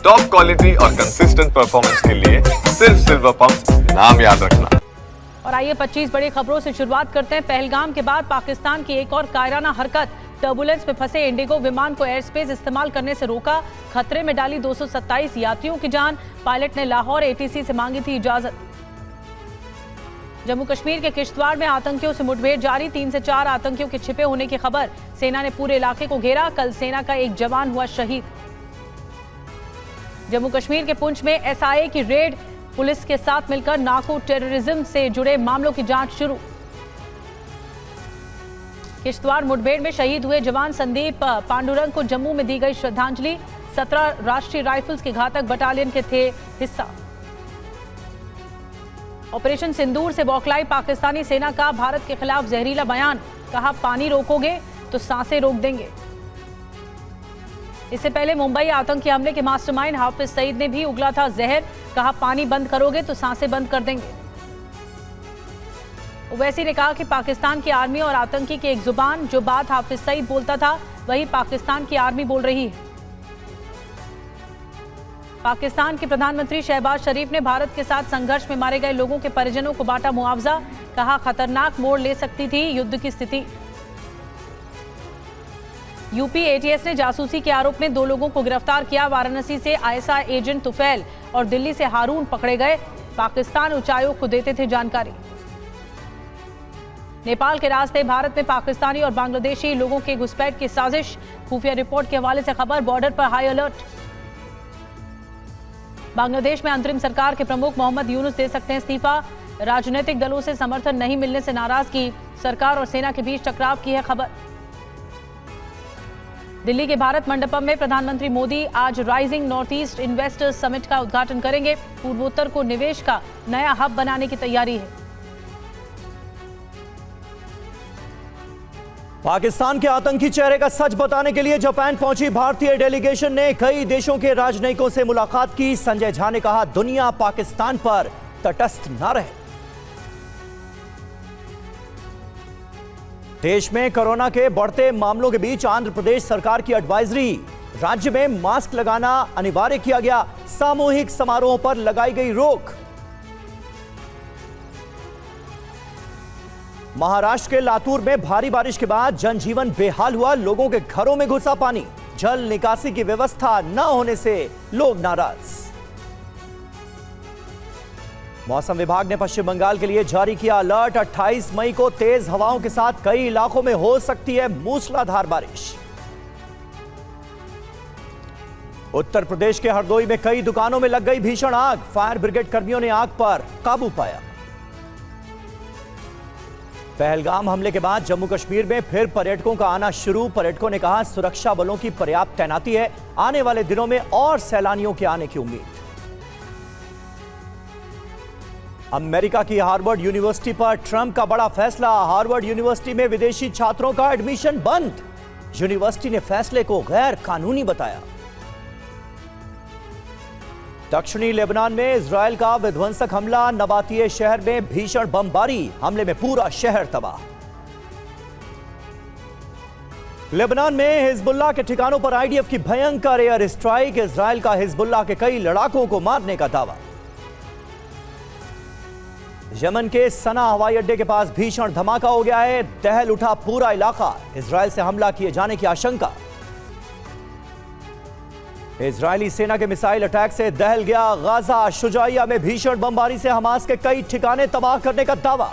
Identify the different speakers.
Speaker 1: Top quality और consistent performance के लिए सिर्फ सिल्वर पंप्स, नाम याद रखना।
Speaker 2: और आइए 25 बड़ी खबरों से शुरुआत करते हैं। पहलगाम के बाद पाकिस्तान की एक और कायराना हरकत। टर्बुलेंस में फंसे इंडिगो विमान को एयर स्पेस इस्तेमाल करने से रोका, खतरे में डाली 227 यात्रियों की जान। पायलट ने लाहौर ATC से मांगी थी इजाजत। जम्मू कश्मीर के किश्तवाड़ में आतंकियों से मुठभेड़ जारी, 3 से 4 आतंकियों के छिपे होने की खबर। सेना ने पूरे इलाके को घेरा, कल सेना का एक जवान हुआ शहीद। जम्मू कश्मीर के पुंछ में SIA की रेड, पुलिस के साथ मिलकर नार्को टेररिज्म से जुड़े मामलों की जांच शुरू। किश्तवाड़ मुठभेड़ में शहीद हुए जवान संदीप पांडुरंग को जम्मू में दी गई श्रद्धांजलि। 17 राष्ट्रीय राइफल्स के घातक बटालियन के थे हिस्सा। ऑपरेशन सिंदूर से बौखलाई पाकिस्तानी सेना का भारत के खिलाफ जहरीला बयान, कहा पानी रोकोगे तो सांसें रोक देंगे। इससे पहले मुंबई आतंकी हमले के मास्टरमाइंड हाफिज सईद ने भी उगला था जहर, कहा पानी बंद करोगे तो सांसें बंद कर देंगे। ओवैसी ने कहा कि पाकिस्तान की आर्मी और आतंकी की एक जुबान, जो बात हाफिज सईद बोलता था वही पाकिस्तान की आर्मी बोल रही है। पाकिस्तान के प्रधानमंत्री शहबाज शरीफ ने भारत के साथ संघर्ष में मारे गए लोगों के परिजनों को बांटा मुआवजा, कहा खतरनाक मोड़ ले सकती थी युद्ध की स्थिति। यूपी ATS ने जासूसी के आरोप में 2 लोगों को गिरफ्तार किया। वाराणसी से ISI एजेंट तुफैल और दिल्ली से हारून पकड़े गए, पाकिस्तान उच्चायोग को देते थे जानकारी। नेपाल के रास्ते भारत में पाकिस्तानी और बांग्लादेशी लोगों के घुसपैठ की साजिश, खुफिया रिपोर्ट के हवाले से खबर। बॉर्डर पर हाई अलर्ट। बांग्लादेश में अंतरिम सरकार के प्रमुख मोहम्मद यूनुस दे सकते हैं इस्तीफा। राजनीतिक दलों से समर्थन नहीं मिलने से नाराजगी, सरकार और सेना के बीच टकराव की है खबर। दिल्ली के भारत मंडपम में प्रधानमंत्री मोदी आज rising north east investors summit का उद्घाटन करेंगे। पूर्वोत्तर को निवेश का नया हब बनाने की तैयारी है।
Speaker 3: पाकिस्तान के आतंकी चेहरे का सच बताने के लिए जापान पहुंची भारतीय डेलीगेशन ने कई देशों के राजनयिकों से मुलाकात की। संजय झा ने कहा, दुनिया पाकिस्तान पर तटस्थ न रहे। देश में कोरोना के बढ़ते मामलों के बीच आंध्र प्रदेश सरकार की एडवाइजरी, राज्य में मास्क लगाना अनिवार्य किया गया। सामूहिक समारोहों पर लगाई गई रोक। महाराष्ट्र के लातूर में भारी बारिश के बाद जनजीवन बेहाल हुआ, लोगों के घरों में घुसा पानी। जल निकासी की व्यवस्था न होने से लोग नाराज। मौसम विभाग ने पश्चिम बंगाल के लिए जारी किया अलर्ट। 28 मई को तेज हवाओं के साथ कई इलाकों में हो सकती है मूसलाधार बारिश। उत्तर प्रदेश के हरदोई में कई दुकानों में लग गई भीषण आग, फायर ब्रिगेड कर्मियों ने आग पर काबू पाया। पहलगाम हमले के बाद जम्मू कश्मीर में फिर पर्यटकों का आना शुरू। पर्यटकों ने कहा, सुरक्षा बलों की पर्याप्त तैनाती है, आने वाले दिनों में और सैलानियों के आने की उम्मीद। अमेरिका की हार्वर्ड यूनिवर्सिटी पर ट्रंप का बड़ा फैसला। हार्वर्ड यूनिवर्सिटी में विदेशी छात्रों का एडमिशन बंद। यूनिवर्सिटी ने फैसले को गैर कानूनी बताया। दक्षिणी लेबनान में इजरायल का विध्वंसक हमला, नबातिये शहर में भीषण बमबारी, हमले में पूरा शहर तबाह। लेबनान में हिजबुल्लाह के ठिकानों पर IDF की भयंकर एयर स्ट्राइक, इजरायल का हिजबुल्लाह के कई लड़ाकों को मारने का दावा। यमन के सना हवाई अड्डे के पास भीषण धमाका हो गया है, दहल उठा पूरा इलाका, इजरायल से हमला किए जाने की आशंका। इजरायली सेना के मिसाइल अटैक से दहल गया गाजा, शुजाइया में भीषण बमबारी से हमास के कई ठिकाने तबाह करने का दावा।